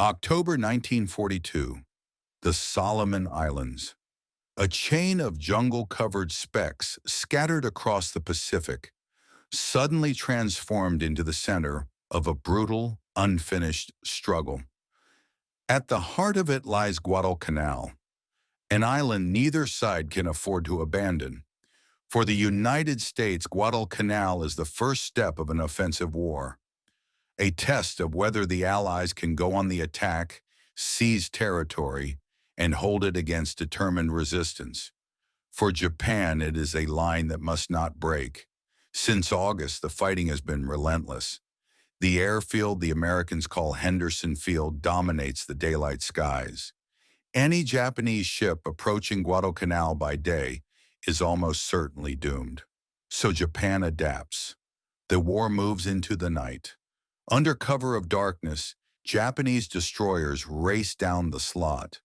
October 1942, the Solomon Islands. A chain of jungle-covered specks scattered across the Pacific, suddenly transformed into the center of a brutal, unfinished struggle. At the heart of it lies Guadalcanal, an island neither side can afford to abandon. For the United States, Guadalcanal is the first step of an offensive war, a test of whether the Allies can go on the attack, seize territory, and hold it against determined resistance. For Japan, it is a line that must not break. Since August, the fighting has been relentless. The airfield the Americans call Henderson Field dominates the daylight skies. Any Japanese ship approaching Guadalcanal by day is almost certainly doomed. So Japan adapts. The war moves into the night. Under cover of darkness, Japanese destroyers race down the slot,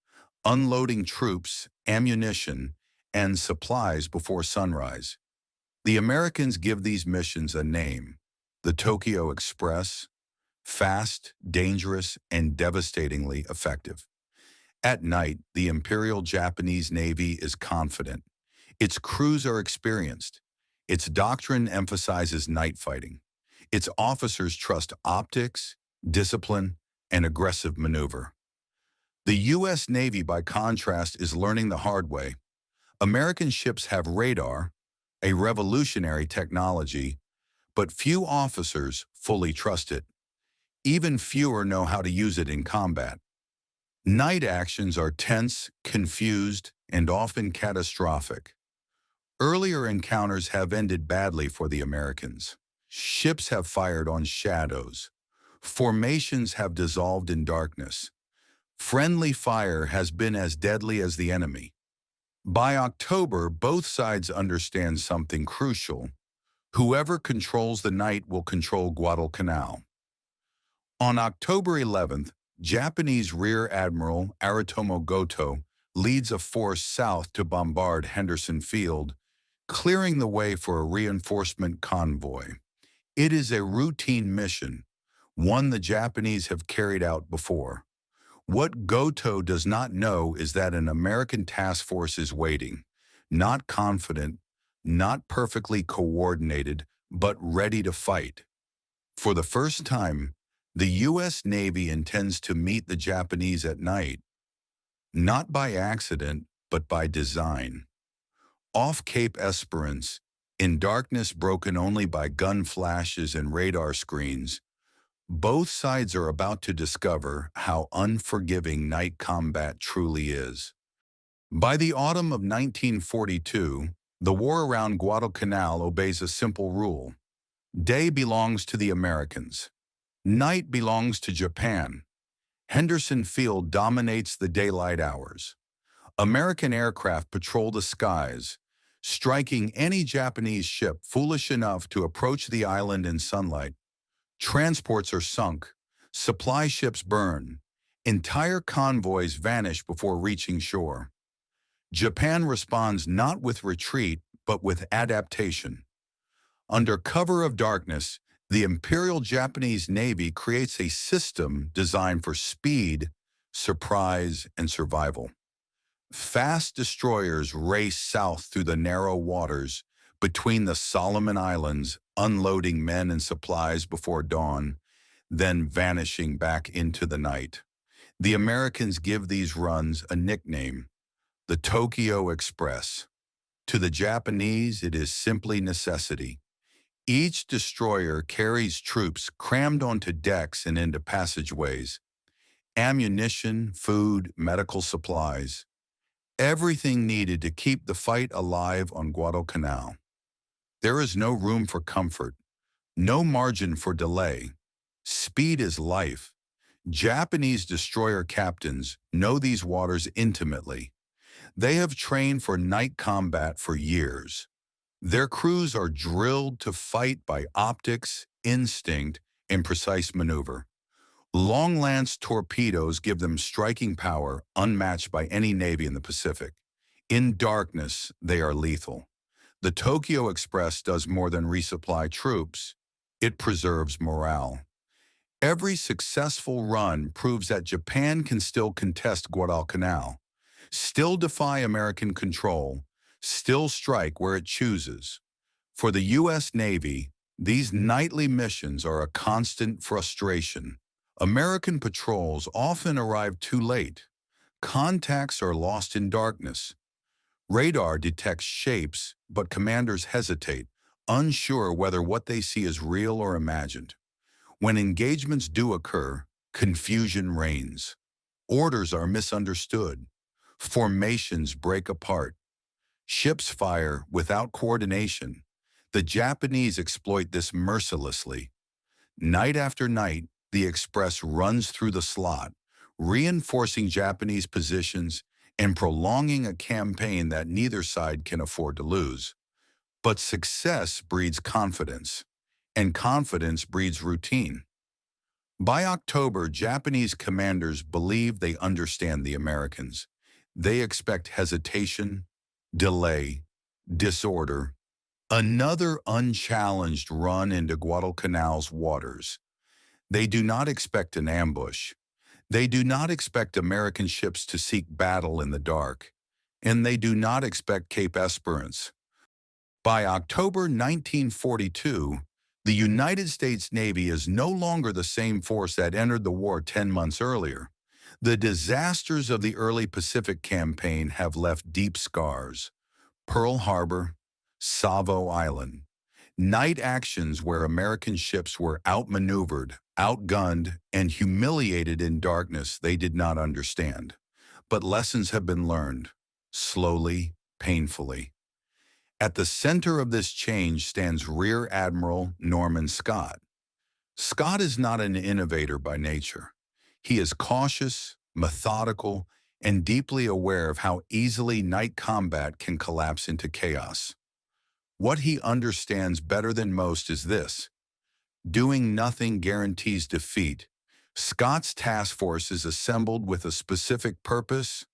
unloading troops, ammunition, and supplies before sunrise. The Americans give these missions a name: the Tokyo Express, fast, dangerous, and devastatingly effective. At night, the Imperial Japanese Navy is confident. Its crews are experienced. Its doctrine emphasizes night fighting. Its officers trust optics, discipline, and aggressive maneuver. The U.S. Navy, by contrast, is learning the hard way. American ships have radar, a revolutionary technology, but few officers fully trust it. Even fewer know how to use it in combat. Night actions are tense, confused, and often catastrophic. Earlier encounters have ended badly for the Americans. Ships have fired on shadows. Formations have dissolved in darkness. Friendly fire has been as deadly as the enemy. By October, both sides understand something crucial. Whoever controls the night will control Guadalcanal. On October 11th, Japanese Rear Admiral Aritomo Goto leads a force south to bombard Henderson Field, clearing the way for a reinforcement convoy. It is a routine mission, one the Japanese have carried out before. What Goto does not know is that an American task force is waiting, not confident, not perfectly coordinated, but ready to fight. For the first time, the U.S. Navy intends to meet the Japanese at night, not by accident, but by design. Off Cape Esperance, in darkness broken only by gun flashes and radar screens, both sides are about to discover how unforgiving night combat truly is. By the autumn of 1942, the war around Guadalcanal obeys a simple rule. Day belongs to the Americans. Night belongs to Japan. Henderson Field dominates the daylight hours. American aircraft patrol the skies, striking any Japanese ship foolish enough to approach the island in sunlight. Transports are sunk, supply ships burn, entire convoys vanish before reaching shore. Japan responds not with retreat, but with adaptation. Under cover of darkness, the Imperial Japanese Navy creates a system designed for speed, surprise, and survival. Fast destroyers race south through the narrow waters between the Solomon Islands, unloading men and supplies before dawn, then vanishing back into the night. The Americans give these runs a nickname: the Tokyo Express. To the Japanese, it is simply necessity. Each destroyer carries troops crammed onto decks and into passageways. Ammunition, food, medical supplies. Everything needed to keep the fight alive on Guadalcanal. There is no room for comfort, no margin for delay. Speed is life. Japanese destroyer captains know these waters intimately. They have trained for night combat for years. Their crews are drilled to fight by optics, instinct, and precise maneuver. Long-lance torpedoes give them striking power unmatched by any navy in the Pacific. In darkness, they are lethal. The Tokyo Express does more than resupply troops. It preserves morale. Every successful run proves that Japan can still contest Guadalcanal, still defy American control, still strike where it chooses. For the U.S. Navy, these nightly missions are a constant frustration. American patrols often arrive too late. Contacts are lost in darkness. Radar detects shapes, but commanders hesitate, unsure whether what they see is real or imagined. When engagements do occur, confusion reigns. Orders are misunderstood. Formations break apart. Ships fire without coordination. The Japanese exploit this mercilessly. Night after night, the Express runs through the slot, reinforcing Japanese positions and prolonging a campaign that neither side can afford to lose. But success breeds confidence, and confidence breeds routine. By October, Japanese commanders believe they understand the Americans. They expect hesitation, delay, disorder, another unchallenged run into Guadalcanal's waters. They do not expect an ambush. They do not expect American ships to seek battle in the dark. And they do not expect Cape Esperance. By October 1942, the United States Navy is no longer the same force that entered the war 10 months earlier. The disasters of the early Pacific campaign have left deep scars. Pearl Harbor, Savo Island. Night actions where American ships were outmaneuvered, outgunned, and humiliated in darkness they did not understand. But lessons have been learned, slowly, painfully. At the center of this change stands Rear Admiral Norman Scott. Scott is not an innovator by nature. He is cautious, methodical, and deeply aware of how easily night combat can collapse into chaos. What he understands better than most is this: doing nothing guarantees defeat. Scott's task force is assembled with a specific purpose: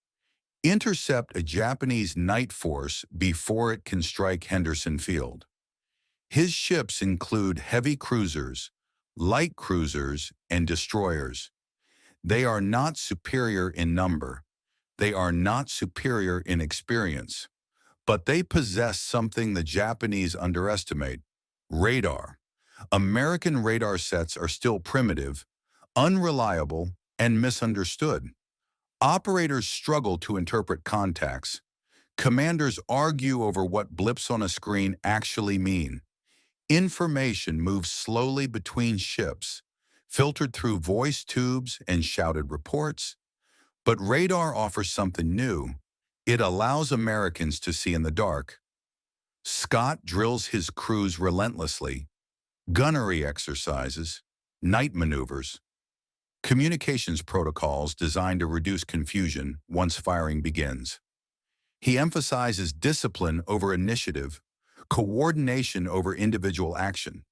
intercept a Japanese night force before it can strike Henderson Field. His ships include heavy cruisers, light cruisers, and destroyers. They are not superior in number. They are not superior in experience. But they possess something the Japanese underestimate: radar. American radar sets are still primitive, unreliable, and misunderstood. Operators struggle to interpret contacts. Commanders argue over what blips on a screen actually mean. Information moves slowly between ships, filtered through voice tubes and shouted reports. But radar offers something new. It allows Americans to see in the dark. Scott drills his crews relentlessly: gunnery exercises, night maneuvers, communications protocols designed to reduce confusion once firing begins. He emphasizes discipline over initiative, coordination over individual action.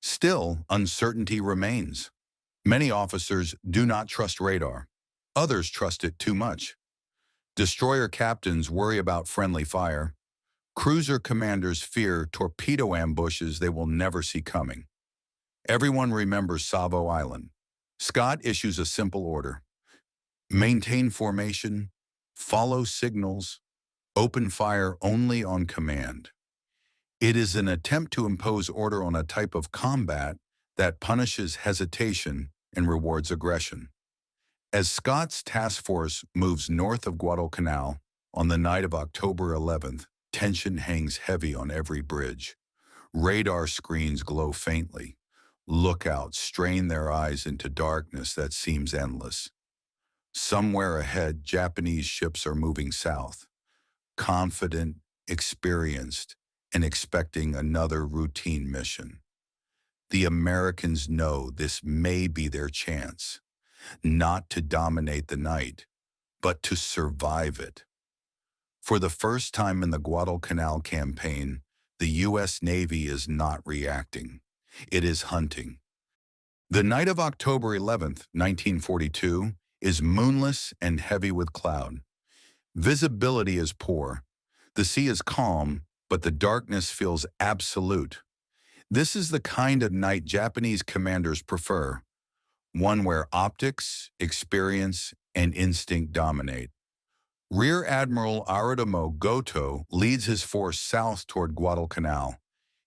Still, uncertainty remains. Many officers do not trust radar. Others trust it too much. Destroyer captains worry about friendly fire. Cruiser commanders fear torpedo ambushes they will never see coming. Everyone remembers Savo Island. Scott issues a simple order: maintain formation, follow signals, open fire only on command. It is an attempt to impose order on a type of combat that punishes hesitation and rewards aggression. As Scott's task force moves north of Guadalcanal on the night of October 11th, tension hangs heavy on every bridge. Radar screens glow faintly. Lookouts strain their eyes into darkness that seems endless. Somewhere ahead, Japanese ships are moving south, confident, experienced, and expecting another routine mission. The Americans know this may be their chance, not to dominate the night, but to survive it. For the first time in the Guadalcanal campaign, the U.S. Navy is not reacting. It is hunting. The night of October 11th, 1942, is moonless and heavy with cloud. Visibility is poor. The sea is calm, but the darkness feels absolute. This is the kind of night Japanese commanders prefer: one where optics, experience, and instinct dominate. Rear Admiral Aradamo Goto leads his force south toward Guadalcanal.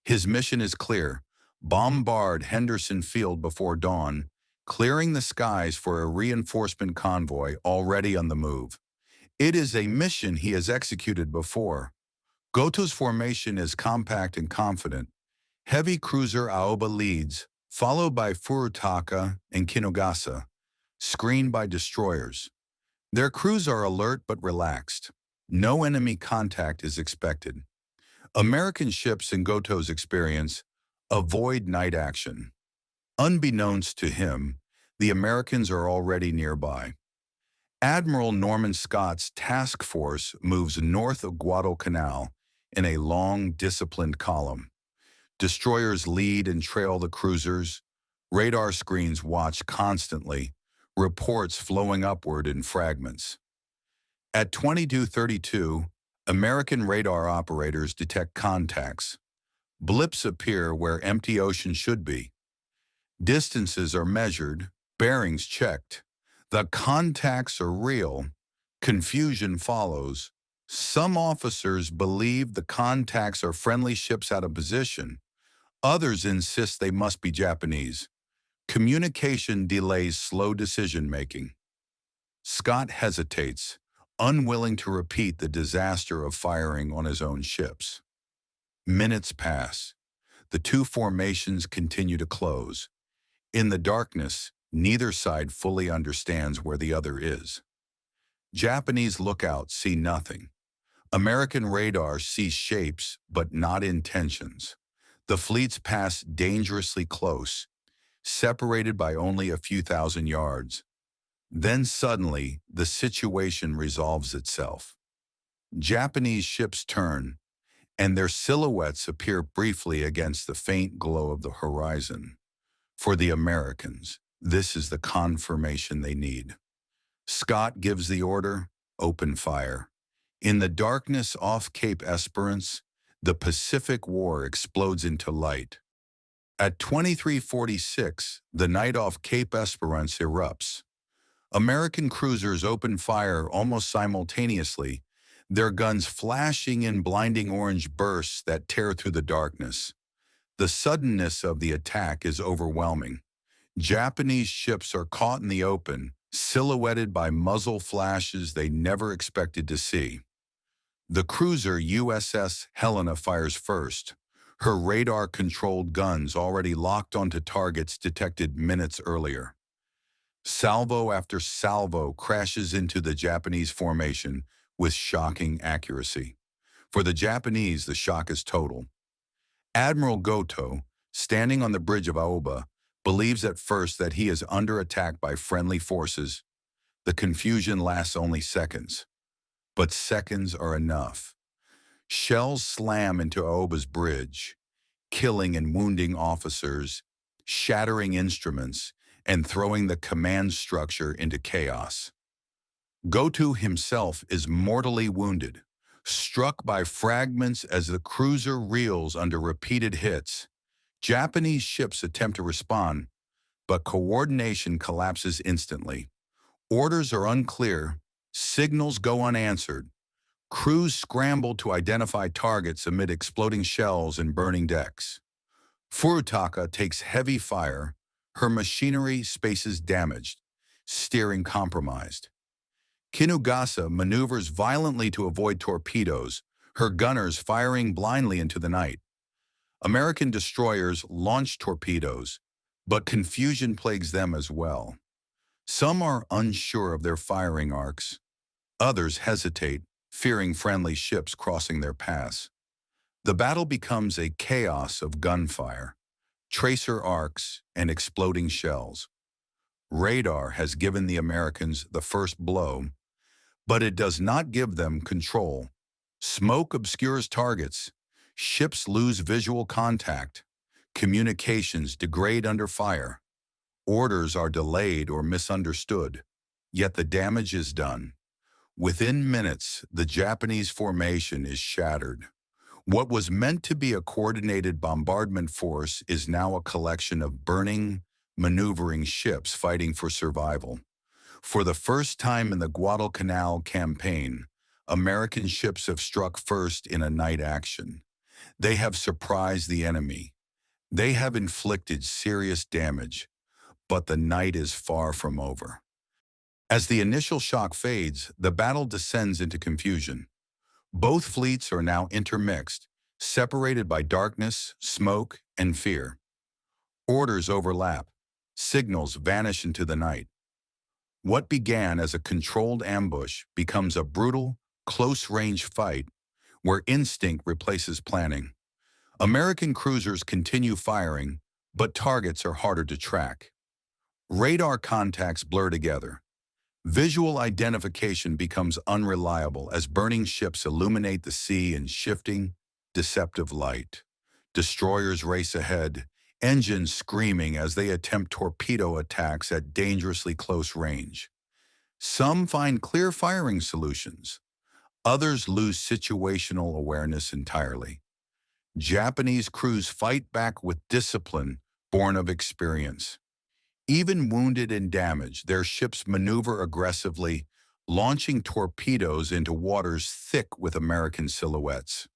His mission is clear: bombard Henderson Field before dawn, clearing the skies for a reinforcement convoy already on the move. It is a mission he has executed before. Goto's formation is compact and confident. Heavy cruiser Aoba leads, followed by Furutaka and Kinugasa, screened by destroyers. Their crews are alert but relaxed. No enemy contact is expected. American ships, in Goto's experience, avoid night action. Unbeknownst to him, the Americans are already nearby. Admiral Norman Scott's task force moves north of Guadalcanal in a long, disciplined column. Destroyers lead and trail the cruisers. Radar screens watch constantly, reports flowing upward in fragments. At 22:32, American radar operators detect contacts. Blips appear where empty ocean should be. Distances are measured, bearings checked. The contacts are real. Confusion follows. Some officers believe the contacts are friendly ships out of position. Others insist they must be Japanese. Communication delays slow decision-making. Scott hesitates, unwilling to repeat the disaster of firing on his own ships. Minutes pass. The two formations continue to close. In the darkness, neither side fully understands where the other is. Japanese lookouts see nothing. American radar sees shapes, but not intentions. The fleets pass dangerously close, separated by only a few thousand yards. Then suddenly, the situation resolves itself. Japanese ships turn, and their silhouettes appear briefly against the faint glow of the horizon. For the Americans, this is the confirmation they need. Scott gives the order: open fire. In the darkness off Cape Esperance, the Pacific War explodes into light. At 23:46, the night off Cape Esperance erupts. American cruisers open fire almost simultaneously, their guns flashing in blinding orange bursts that tear through the darkness. The suddenness of the attack is overwhelming. Japanese ships are caught in the open, silhouetted by muzzle flashes they never expected to see. The cruiser USS Helena fires first, her radar-controlled guns already locked onto targets detected minutes earlier. Salvo after salvo crashes into the Japanese formation with shocking accuracy. For the Japanese, the shock is total. Admiral Goto, standing on the bridge of Aoba, believes at first that he is under attack by friendly forces. The confusion lasts only seconds. But seconds are enough. Shells slam into Aoba's bridge, killing and wounding officers, shattering instruments, and throwing the command structure into chaos. Goto himself is mortally wounded, struck by fragments as the cruiser reels under repeated hits. Japanese ships attempt to respond, but coordination collapses instantly. Orders are unclear, signals go unanswered. Crews scramble to identify targets amid exploding shells and burning decks. Furutaka takes heavy fire, her machinery spaces damaged, steering compromised. Kinugasa maneuvers violently to avoid torpedoes, her gunners firing blindly into the night. American destroyers launch torpedoes, but confusion plagues them as well. Some are unsure of their firing arcs. Others hesitate, fearing friendly ships crossing their paths. The battle becomes a chaos of gunfire, tracer arcs, and exploding shells. Radar has given the Americans the first blow, but it does not give them control. Smoke obscures targets. Ships lose visual contact. Communications degrade under fire. Orders are delayed or misunderstood, yet the damage is done. Within minutes, the Japanese formation is shattered. What was meant to be a coordinated bombardment force is now a collection of burning, maneuvering ships fighting for survival. For the first time in the Guadalcanal campaign, American ships have struck first in a night action. They have surprised the enemy. They have inflicted serious damage, but the night is far from over. As the initial shock fades, the battle descends into confusion. Both fleets are now intermixed, separated by darkness, smoke, and fear. Orders overlap. Signals vanish into the night. What began as a controlled ambush becomes a brutal, close-range fight where instinct replaces planning. American cruisers continue firing, but targets are harder to track. Radar contacts blur together. Visual identification becomes unreliable as burning ships illuminate the sea in shifting, deceptive light. Destroyers race ahead, engines screaming as they attempt torpedo attacks at dangerously close range. Some find clear firing solutions. Others lose situational awareness entirely. Japanese crews fight back with discipline born of experience. Even wounded and damaged, their ships maneuver aggressively, launching torpedoes into waters thick with American silhouettes.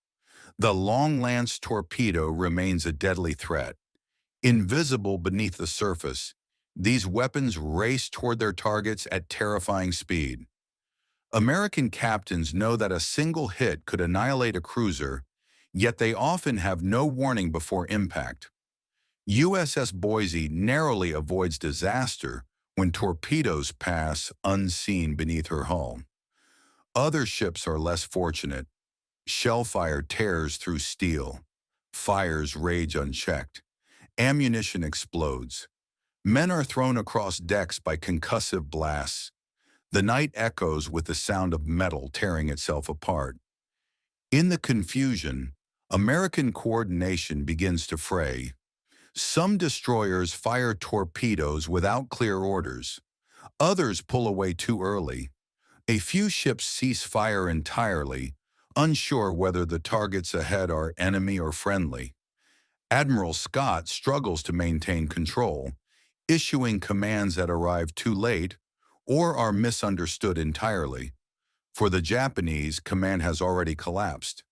The Long Lance torpedo remains a deadly threat. Invisible beneath the surface, these weapons race toward their targets at terrifying speed. American captains know that a single hit could annihilate a cruiser, yet they often have no warning before impact. USS Boise narrowly avoids disaster when torpedoes pass unseen beneath her hull. Other ships are less fortunate. Shellfire tears through steel. Fires rage unchecked. Ammunition explodes. Men are thrown across decks by concussive blasts. The night echoes with the sound of metal tearing itself apart. In the confusion, American coordination begins to fray. Some destroyers fire torpedoes without clear orders. Others pull away too early. A few ships cease fire entirely, unsure whether the targets ahead are enemy or friendly. Admiral Scott struggles to maintain control, issuing commands that arrive too late or are misunderstood entirely. For the Japanese, command has already collapsed.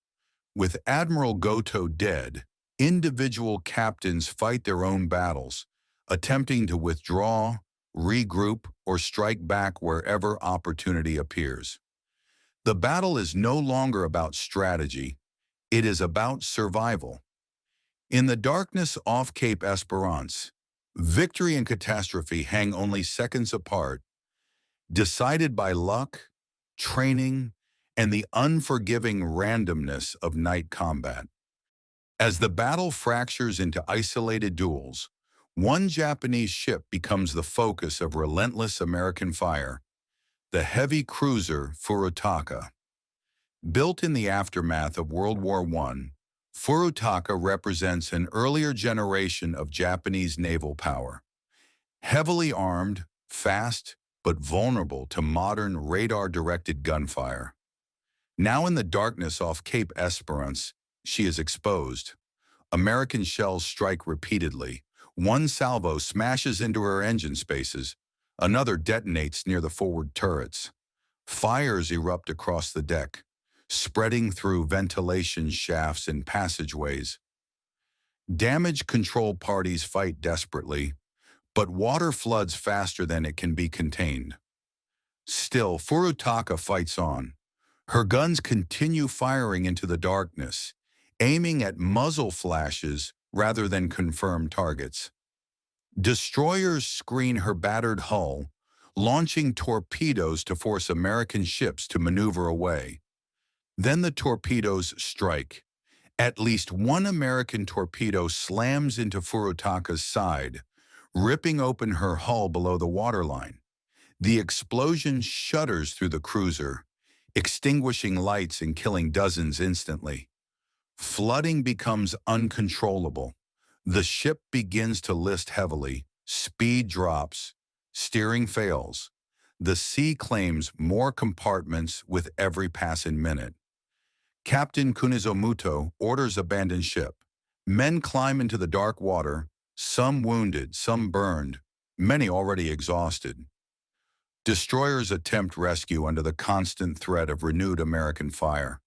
With Admiral Goto dead, individual captains fight their own battles, attempting to withdraw, regroup, or strike back wherever opportunity appears. The battle is no longer about strategy, it is about survival. In the darkness off Cape Esperance, victory and catastrophe hang only seconds apart, decided by luck, training, and the unforgiving randomness of night combat. As the battle fractures into isolated duels, one Japanese ship becomes the focus of relentless American fire, the heavy cruiser Furutaka. Built in the aftermath of World War I, Furutaka represents an earlier generation of Japanese naval power. Heavily armed, fast, but vulnerable to modern radar-directed gunfire. Now in the darkness off Cape Esperance, she is exposed. American shells strike repeatedly. One salvo smashes into her engine spaces. Another detonates near the forward turrets. Fires erupt across the deck, spreading through ventilation shafts and passageways. Damage control parties fight desperately, but water floods faster than it can be contained. Still, Furutaka fights on. Her guns continue firing into the darkness, aiming at muzzle flashes rather than confirmed targets. Destroyers screen her battered hull, launching torpedoes to force American ships to maneuver away. Then the torpedoes strike. At least one American torpedo slams into Furutaka's side, ripping open her hull below the waterline. The explosion shudders through the cruiser, extinguishing lights and killing dozens instantly. Flooding becomes uncontrollable. The ship begins to list heavily. Speed drops. Steering fails. The sea claims more compartments with every passing minute. Captain Kunizomuto orders abandon ship. Men climb into the dark water, some wounded, some burned, many already exhausted. Destroyers attempt rescue under the constant threat of renewed American fire,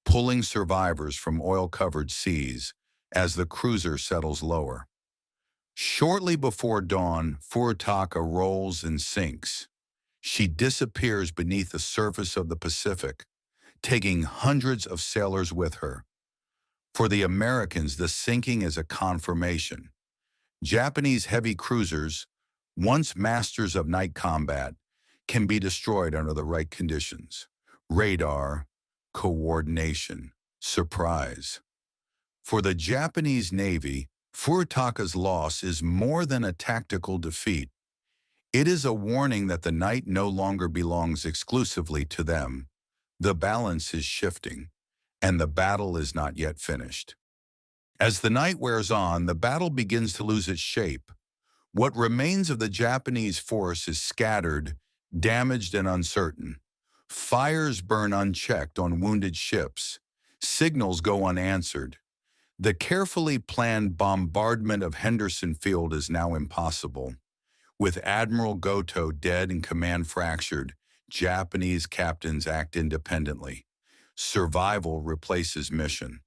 pulling survivors from oil-covered seas as the cruiser settles lower. Shortly before dawn, Furitaka rolls and sinks. She disappears beneath the surface of the Pacific, taking hundreds of sailors with her. For the Americans, the sinking is a confirmation. Japanese heavy cruisers, once masters of night combat, can be destroyed under the right conditions. Radar, coordination, surprise. For the Japanese Navy, Furitaka's loss is more than a tactical defeat. It is a warning that the night no longer belongs exclusively to them. The balance is shifting, and the battle is not yet finished. As the night wears on, the battle begins to lose its shape. What remains of the Japanese force is scattered, damaged, and uncertain. Fires burn unchecked on wounded ships. Signals go unanswered. The carefully planned bombardment of Henderson Field is now impossible. With Admiral Goto dead and command fractured, Japanese captains act independently. Survival replaces mission.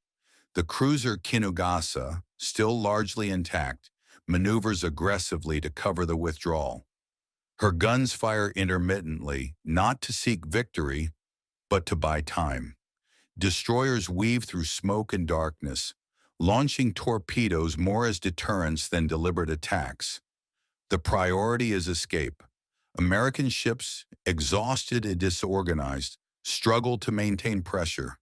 The cruiser Kinugasa, still largely intact, maneuvers aggressively to cover the withdrawal. Her guns fire intermittently, not to seek victory, but to buy time. Destroyers weave through smoke and darkness, launching torpedoes more as deterrents than deliberate attacks. The priority is escape. American ships, exhausted and disorganized, struggle to maintain pressure.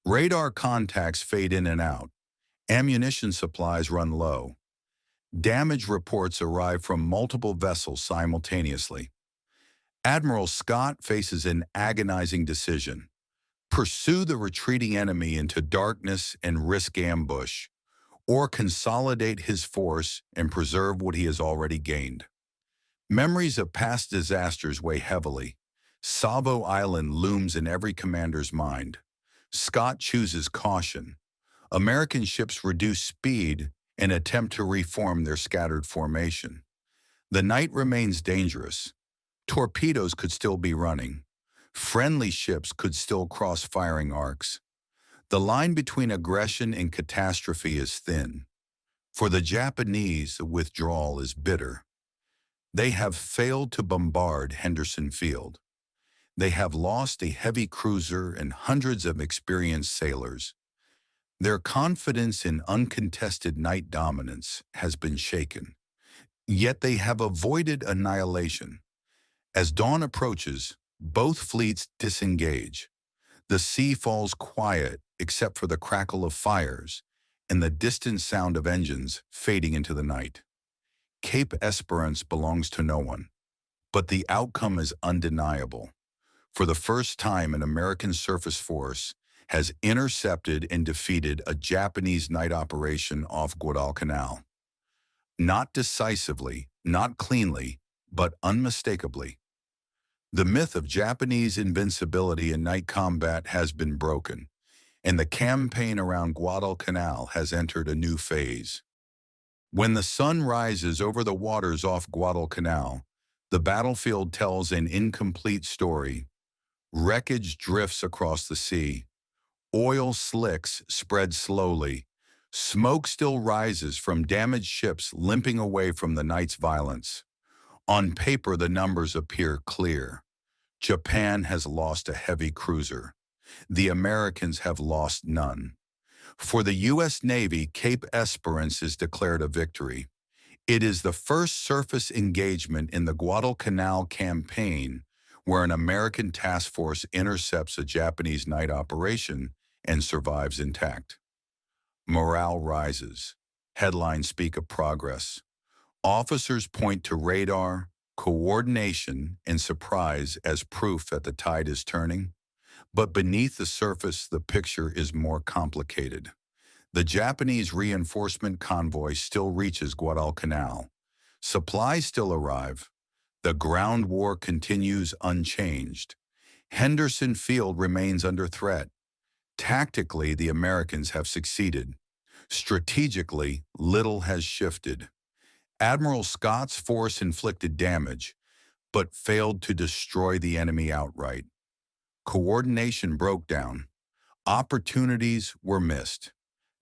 Radar contacts fade in and out. Ammunition supplies run low. Damage reports arrive from multiple vessels simultaneously. Admiral Scott faces an agonizing decision: pursue the retreating enemy into darkness and risk ambush, or consolidate his force and preserve what he has already gained. Memories of past disasters weigh heavily. Savo Island looms in every commander's mind. Scott chooses caution. American ships reduce speed and attempt to reform their scattered formation. The night remains dangerous. Torpedoes could still be running. Friendly ships could still cross firing arcs. The line between aggression and catastrophe is thin. For the Japanese, the withdrawal is bitter. They have failed to bombard Henderson Field. They have lost a heavy cruiser and hundreds of experienced sailors. Their confidence in uncontested night dominance has been shaken. Yet they have avoided annihilation. As dawn approaches, both fleets disengage. The sea falls quiet except for the crackle of fires and the distant sound of engines fading into the night. Cape Esperance belongs to no one, but the outcome is undeniable. For the first time, an American surface force has intercepted and defeated a Japanese night operation off Guadalcanal. Not decisively, not cleanly, but unmistakably. The myth of Japanese invincibility in night combat has been broken, and the campaign around Guadalcanal has entered a new phase. When the sun rises over the waters off Guadalcanal, the battlefield tells an incomplete story. Wreckage drifts across the sea. Oil slicks spread slowly. Smoke still rises from damaged ships limping away from the night's violence. On paper, the numbers appear clear. Japan has lost a heavy cruiser. The Americans have lost none. For the U.S. Navy, Cape Esperance is declared a victory. It is the first surface engagement in the Guadalcanal campaign where an American task force intercepts a Japanese night operation and survives intact. Morale rises. Headlines speak of progress. Officers point to radar, coordination, and surprise as proof that the tide is turning. But beneath the surface, the picture is more complicated. The Japanese reinforcement convoy still reaches Guadalcanal. Supplies still arrive. The ground war continues unchanged. Henderson Field remains under threat. Tactically, the Americans have succeeded. Strategically, little has shifted. Admiral Scott's force inflicted damage, but failed to destroy the enemy outright. Coordination broke down. Opportunities were missed.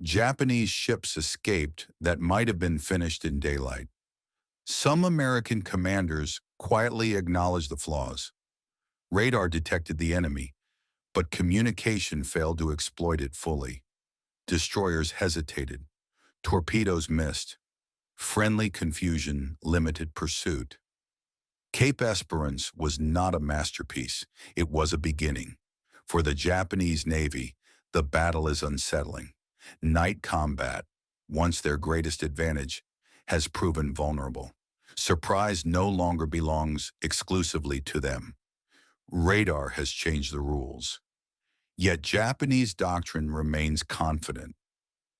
Japanese ships escaped that might have been finished in daylight. Some American commanders quietly acknowledged the flaws. Radar detected the enemy, but communication failed to exploit it fully. Destroyers hesitated. Torpedoes missed. Friendly confusion limited pursuit. Cape Esperance was not a masterpiece. It was a beginning. For the Japanese Navy, the battle is unsettling. Night combat, once their greatest advantage, has proven vulnerable. Surprise no longer belongs exclusively to them. Radar has changed the rules. Yet Japanese doctrine remains confident.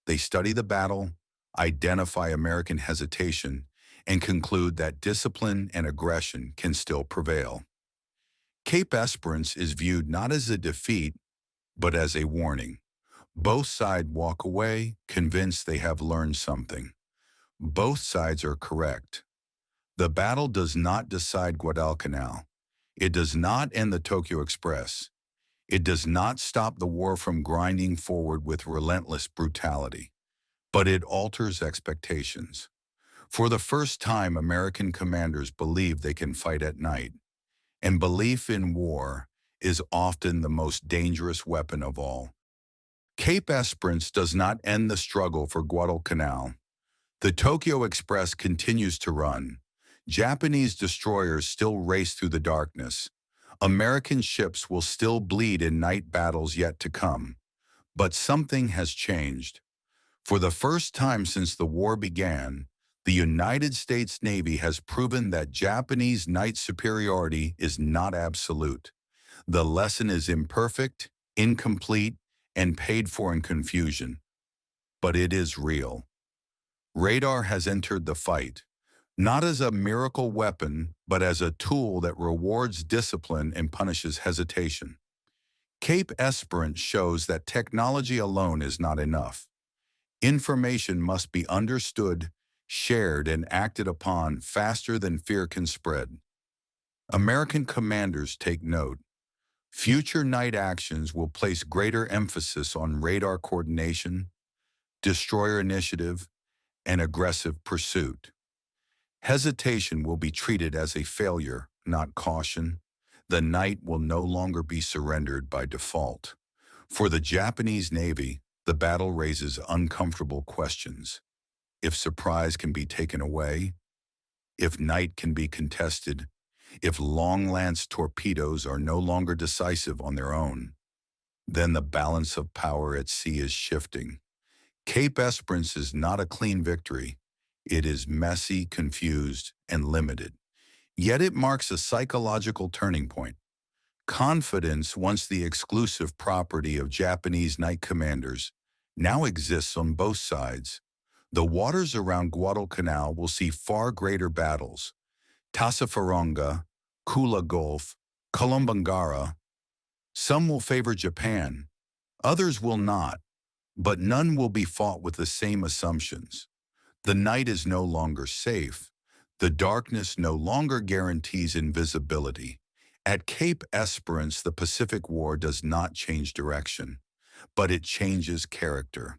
They study the battle, identify American hesitation, and conclude that discipline and aggression can still prevail. Cape Esperance is viewed not as a defeat, but as a warning. Both sides walk away, convinced they have learned something. Both sides are correct. The battle does not decide Guadalcanal. It does not end the Tokyo Express. It does not stop the war from grinding forward with relentless brutality. But it alters expectations. For the first time, American commanders believe they can fight at night. And belief in war is often the most dangerous weapon of all. Cape Esperance does not end the struggle for Guadalcanal. The Tokyo Express continues to run. Japanese destroyers still race through the darkness. American ships will still bleed in night battles yet to come. But something has changed. For the first time since the war began, the United States Navy has proven that Japanese night superiority is not absolute. The lesson is imperfect, incomplete, and paid for in confusion. But it is real. Radar has entered the fight, not as a miracle weapon, but as a tool that rewards discipline and punishes hesitation. Cape Esperance shows that technology alone is not enough. Information must be understood, shared, and acted upon faster than fear can spread. American commanders take note. Future night actions will place greater emphasis on radar coordination, destroyer initiative, and aggressive pursuit. Hesitation will be treated as a failure, not caution. The night will no longer be surrendered by default. For the Japanese Navy, the battle raises uncomfortable questions. If surprise can be taken away, if night can be contested, if long-lance torpedoes are no longer decisive on their own, then the balance of power at sea is shifting. Cape Esperance is not a clean victory. It is messy, confused, and limited. Yet it marks a psychological turning point. Confidence, once the exclusive property of Japanese night commanders, now exists on both sides. The waters around Guadalcanal will see far greater battles. Tassafaronga, Kula Gulf, Kolombangara. Some will favor Japan, others will not, but none will be fought with the same assumptions. The night is no longer safe. The darkness no longer guarantees invisibility. At Cape Esperance, the Pacific War does not change direction, but it changes character.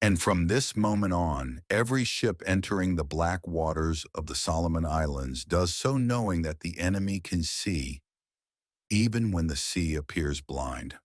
And from this moment on, every ship entering the black waters of the Solomon Islands does so knowing that the enemy can see, even when the sea appears blind.